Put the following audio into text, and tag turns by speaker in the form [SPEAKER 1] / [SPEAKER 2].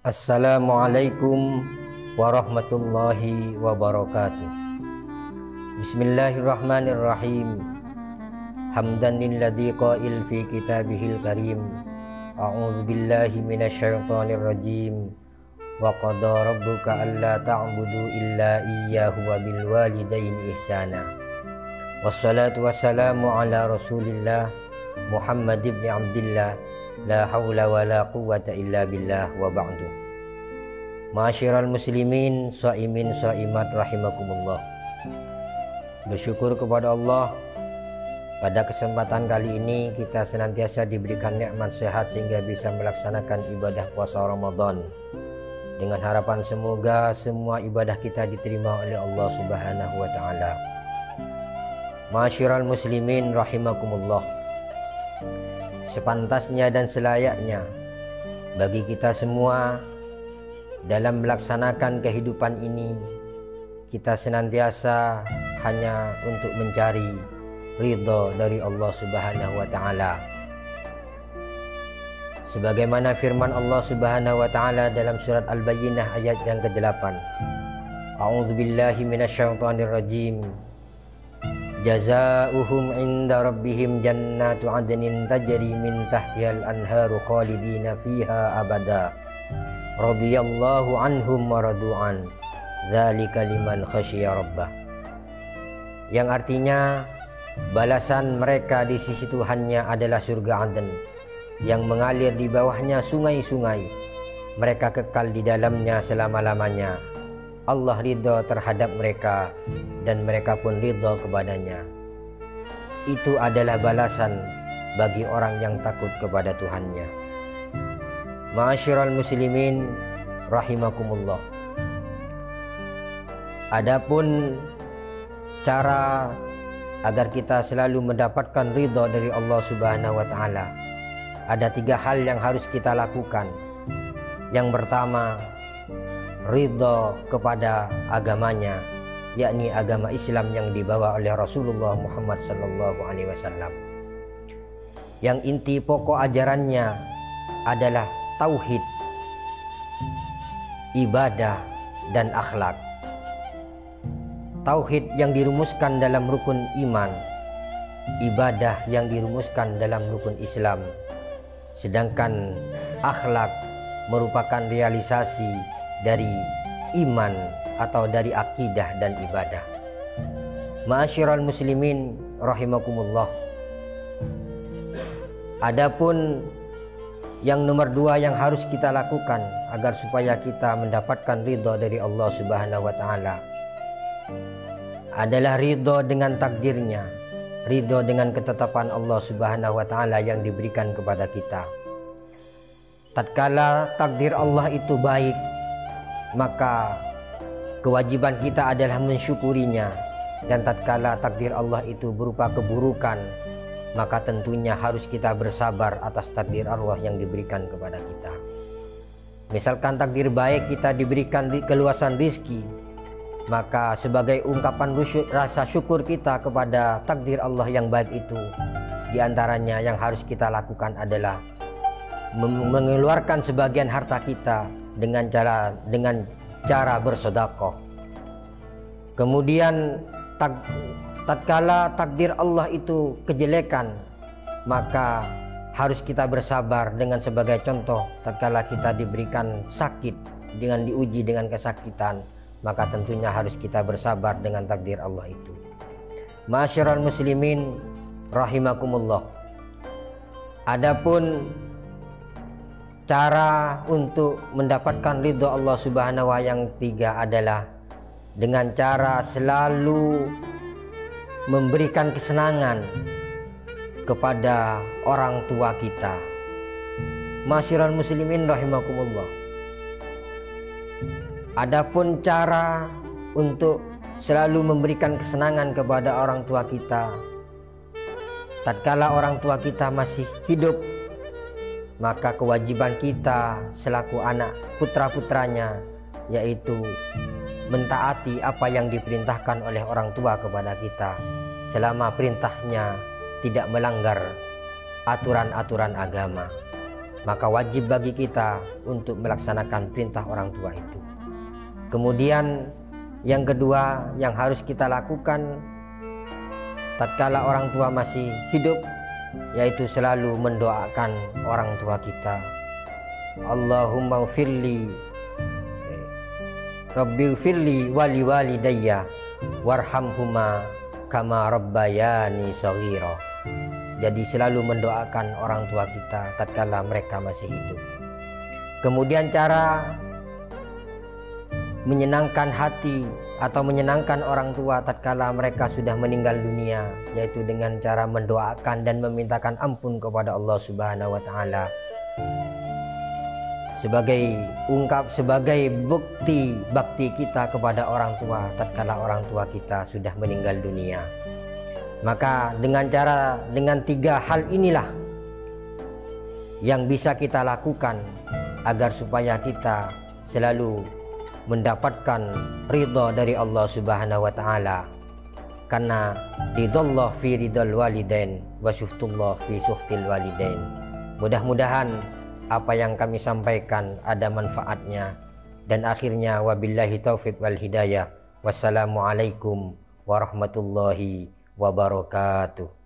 [SPEAKER 1] Assalamualaikum warahmatullahi wabarakatuh. Bismillahirrahmanirrahim. Hamdan lilladzi qail fi kitabihil karim. A'udzu billahi minasyaitonir rajim. Wa qada rabbuka alla ta'budu illa iyyahu wa bil walidaini ihsana. Wassalatu wassalamu ala Rasulillah Muhammad ibn Abdillah. La haula wa la quwwata illa billah wa ba'du. Ma'asyiral muslimin, shaimin, shaimat rahimakumullah. Bersyukur kepada Allah, pada kesempatan kali ini kita senantiasa diberikan nikmat sehat sehingga bisa melaksanakan ibadah puasa Ramadan. Dengan harapan semoga semua ibadah kita diterima oleh Allah Subhanahu wa taala. Ma'asyiral muslimin rahimakumullah. Sepantasnya dan selayaknya bagi kita semua dalam melaksanakan kehidupan ini, kita senantiasa hanya untuk mencari ridha dari Allah Subhanahu wa taala. Sebagaimana firman Allah Subhanahu wa taala dalam surat Al-Bayyinah ayat yang ke-8. A'udzu billahi minasyaitonir rajim. Jazaohum 'inda rabbihim jannatu 'adnin tajri min tahtihal anharu khalidina fiha abada. Radhiyallahu anhum wa radu'an. Dzalika liman khasyiya rabbah. Yang artinya balasan mereka di sisi Tuhannya adalah surga Aden yang mengalir di bawahnya sungai-sungai. Mereka kekal di dalamnya selama-lamanya. Allah ridha terhadap mereka dan mereka pun ridha kepadanya. Itu adalah balasan bagi orang yang takut kepada Tuhannya. Ma'asyiral muslimin rahimakumullah. Adapun cara agar kita selalu mendapatkan ridha dari Allah Subhanahu wa taala, ada 3 hal yang harus kita lakukan. Yang pertama, ridha kepada agamanya, yakni agama Islam yang dibawa oleh Rasulullah Muhammad sallallahu alaihi wasallam. Yang inti pokok ajarannya adalah tauhid, ibadah dan akhlak. Tauhid yang dirumuskan dalam rukun iman, ibadah yang dirumuskan dalam rukun Islam, sedangkan akhlak merupakan realisasi dari iman atau dari akidah dan ibadah. Ma'asyiral muslimin rahimakumullah. Adapun yang nomor 2 yang harus kita lakukan agar supaya kita mendapatkan ridha dari Allah Subhanahu wa taala adalah ridha dengan takdirnya, ridha dengan ketetapan Allah Subhanahu wa taala yang diberikan kepada kita. Tatkala takdir Allah itu baik, maka kewajiban kita adalah mensyukurinya, dan tatkala takdir Allah itu berupa keburukan, maka tentunya harus kita bersabar atas takdir Allah yang diberikan kepada kita. Misalkan takdir baik kita diberikan keluasan rizki, maka sebagai ungkapan rasa syukur kita kepada takdir Allah yang baik itu, diantaranya yang harus kita lakukan adalah mengeluarkan sebagian harta kita dengan cara bersedekah. Kemudian tatkala takdir Allah itu kejelekan, maka harus kita bersabar. Dengan sebagai contoh, tatkala kita diberikan sakit, dengan diuji dengan kesakitan, maka tentunya harus kita bersabar dengan takdir Allah itu. Ma'asyiral muslimin rahimakumullah. Adapun cara untuk mendapatkan ridha Allah Subhanahu wa yang 3 adalah dengan cara selalu memberikan kesenangan kepada orang tua kita. Ma'asyiral muslimin rahimakumullah. Adapun cara untuk selalu memberikan kesenangan kepada orang tua kita tatkala orang tua kita masih hidup, maka kewajiban kita selaku anak putra-putranya yaitu mentaati apa yang diperintahkan oleh orang tua kepada kita selama perintahnya tidak melanggar aturan-aturan agama. maka wajib bagi kita untuk melaksanakan perintah orang tua itu. Kemudian yang kedua yang harus kita lakukan tatkala orang tua masih hidup, yaitu selalu mendoakan orang tua kita. Allahumma firli Rabbi firli wali walidayya warhamhuma kama rabbayani shaghira. Jadi selalu mendoakan orang tua kita tatkala mereka masih hidup. Kemudian cara menyenangkan hati atau menyenangkan orang tua tatkala mereka sudah meninggal dunia, yaitu dengan cara mendoakan dan memintakan ampun kepada Allah Subhanahu wa taala. Sebagai bukti bakti kita kepada orang tua tatkala orang tua kita sudah meninggal dunia. Maka dengan tiga hal inilah yang bisa kita lakukan agar supaya kita selalu mendapatkan ridha dari Allah Subhanahu wa taala. Karena ridallah fi ridal walidain wa syuhtullah fi syuhtil walidain. Mudah-mudahan apa yang kami sampaikan ada manfaatnya, dan akhirnya wabillahi taufik wal hidayah. Wassalamualaikum warahmatullahi wabarakatuh.